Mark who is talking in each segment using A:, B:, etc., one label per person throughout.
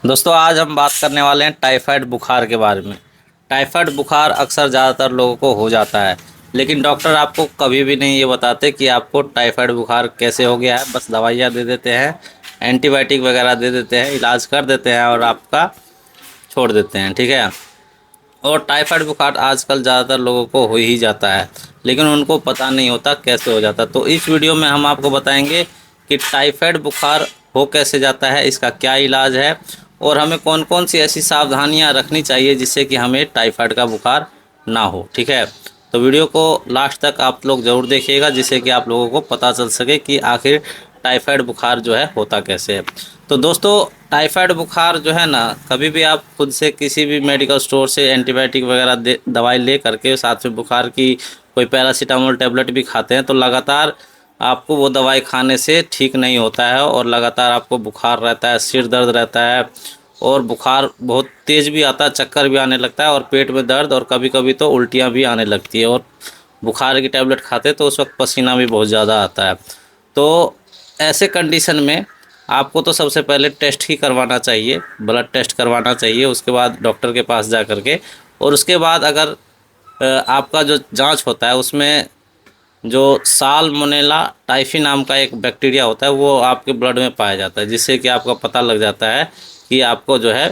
A: दोस्तों आज हम बात करने वाले हैं टाइफाइड बुखार के बारे में। टाइफाइड बुखार अक्सर ज़्यादातर लोगों को हो जाता है, लेकिन डॉक्टर आपको कभी भी नहीं ये बताते कि आपको टाइफाइड बुखार कैसे हो गया है। बस दवाइयाँ दे देते हैं, एंटीबायोटिक वगैरह दे देते हैं, इलाज कर देते हैं और आपका छोड़ देते हैं, ठीक है। और टाइफाइड बुखार आजकल ज़्यादातर लोगों को हो ही जाता है, लेकिन उनको पता नहीं होता कैसे हो जाता। तो इस वीडियो में हम आपको बताएंगे कि टाइफाइड बुखार हो कैसे जाता है, इसका क्या इलाज है और हमें कौन कौन सी ऐसी सावधानियां रखनी चाहिए जिससे कि हमें टाइफाइड का बुखार ना हो, ठीक है। तो वीडियो को लास्ट तक आप लोग ज़रूर देखिएगा, जिससे कि आप लोगों को पता चल सके कि आखिर टाइफाइड बुखार जो है होता कैसे है। तो दोस्तों टाइफाइड बुखार जो है ना, कभी भी आप खुद से किसी भी मेडिकल स्टोर से एंटीबायोटिक वगैरह दवाई ले करके साथ में बुखार की कोई पैरासीटामोल टेबलेट भी खाते हैं तो लगातार आपको वो दवाई खाने से ठीक नहीं होता है और लगातार आपको बुखार रहता है, सिर दर्द रहता है और बुखार बहुत तेज़ भी आता है, चक्कर भी आने लगता है और पेट में दर्द और कभी कभी तो उल्टियाँ भी आने लगती है। और बुखार की टेबलेट खाते तो उस वक्त पसीना भी बहुत ज़्यादा आता है। तो ऐसे कंडीशन में आपको तो सबसे पहले टेस्ट ही करवाना चाहिए, ब्लड टेस्ट करवाना चाहिए, उसके बाद डॉक्टर के पास जा कर के। और उसके बाद अगर आपका जो जांच होता है उसमें जो साल्मोनेला टाइफी नाम का एक बैक्टीरिया होता है वो आपके ब्लड में पाया जाता है, जिससे कि आपका पता लग जाता है कि आपको जो है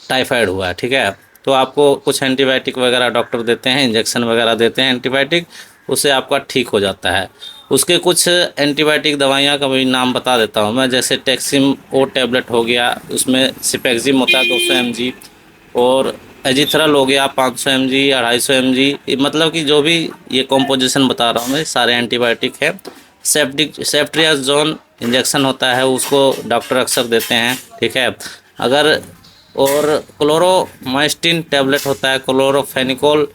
A: टाइफाइड हुआ है, ठीक है। तो आपको कुछ एंटीबायोटिक वगैरह डॉक्टर देते हैं, इंजेक्शन वगैरह देते हैं एंटीबायोटिक, उससे आपका ठीक हो जाता है। उसके कुछ एंटीबायोटिक दवाइयाँ का भी नाम बता देता हूँ मैं, जैसे टेक्सिम ओ टैबलेट हो गया, उसमें सिपेक्जिम होता है 200 mg, और एजिथ्रल हो गया 500 mg, 250 mg, मतलब कि जो भी ये कॉम्पोजिशन बता रहा हूँ मैं सारे एंटीबायोटिक है। सेफ्ट्रियाजोन इंजेक्शन होता है, उसको डॉक्टर अक्सर देते हैं, ठीक है। अगर और क्लोरोमास्टिन टैबलेट होता है, क्लोरोफेनिकोल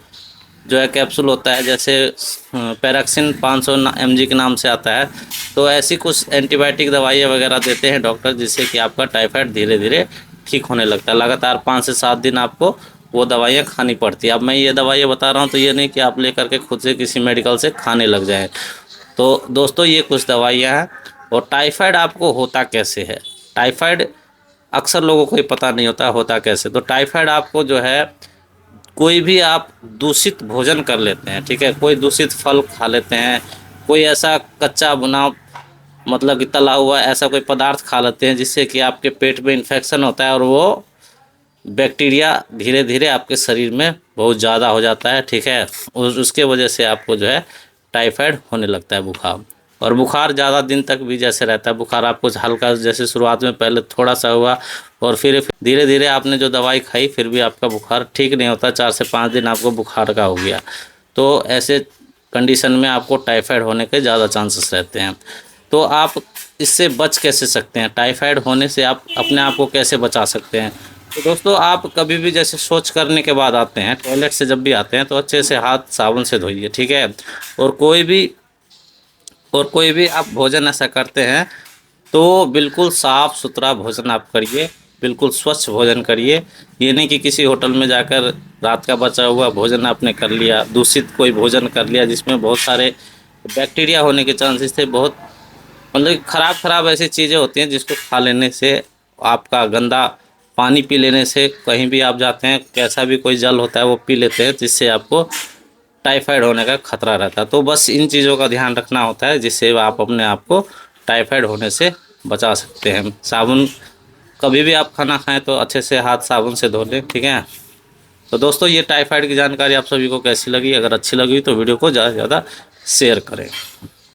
A: जो है कैप्सूल होता है, जैसे पैराक्सिन 500 mg के नाम से आता है। तो ऐसी कुछ एंटीबायोटिक दवाइयाँ वगैरह देते हैं डॉक्टर, जिससे कि आपका टाइफाइड धीरे धीरे ठीक होने लगता है। लगातार 5 से 7 दिन आपको वो दवाइयाँ खानी पड़ती है। अब मैं ये दवाइयाँ बता रहा हूँ तो ये नहीं कि आप लेकर के खुद से किसी मेडिकल से खाने लग जाएं। तो दोस्तों ये कुछ दवाइयाँ हैं। और टाइफाइड आपको होता कैसे है, टाइफाइड अक्सर लोगों को ही पता नहीं होता होता कैसे। तो टाइफाइड आपको जो है, कोई भी आप दूषित भोजन कर लेते हैं, ठीक है, कोई दूषित फल खा लेते हैं, कोई ऐसा कच्चा भुना मतलब कि तला हुआ ऐसा कोई पदार्थ खा लेते हैं जिससे कि आपके पेट में इन्फेक्शन होता है और वो बैक्टीरिया धीरे धीरे आपके शरीर में बहुत ज़्यादा हो जाता है, ठीक है। उसके वजह से आपको जो है टाइफाइड होने लगता है बुखार। और बुखार ज़्यादा दिन तक भी जैसे रहता है, बुखार आपको हल्का जैसे शुरुआत में पहले थोड़ा सा हुआ और फिर धीरे धीरे आपने जो दवाई खाई फिर भी आपका बुखार ठीक नहीं होता, 4 से 5 दिन आपको बुखार का हो गया। तो ऐसे कंडीशन में आपको टाइफाइड होने के ज़्यादा चांसेस रहते हैं। तो आप इससे बच कैसे सकते हैं, टाइफाइड होने से आप अपने आप को कैसे बचा सकते हैं। तो दोस्तों आप कभी भी जैसे शौच करने के बाद आते हैं, टॉयलेट से जब भी आते हैं तो अच्छे से हाथ साबुन से धोइए, ठीक है। और कोई भी आप भोजन ऐसा करते हैं तो बिल्कुल साफ़ सुथरा भोजन आप करिए, बिल्कुल स्वच्छ भोजन करिए। ये नहीं कि किसी होटल में जाकर रात का बचा हुआ भोजन आपने कर लिया, दूषित कोई भोजन कर लिया जिसमें बहुत सारे बैक्टीरिया होने के चांसेस थे, बहुत मतलब ख़राब ऐसी चीज़ें होती हैं जिसको खा लेने से, आपका गंदा पानी पी लेने से, कहीं भी आप जाते हैं कैसा भी कोई जल होता है वो पी लेते हैं, जिससे आपको टाइफाइड होने का खतरा रहता है। तो बस इन चीज़ों का ध्यान रखना होता है जिससे आप अपने आप को टाइफाइड होने से बचा सकते हैं। साबुन, कभी भी आप खाना खाएं तो अच्छे से हाथ साबुन से धो लें, ठीक है। तो दोस्तों ये टाइफाइड की जानकारी आप सभी को कैसी लगी, अगर अच्छी लगी तो वीडियो को ज़्यादा से ज़्यादा शेयर करें।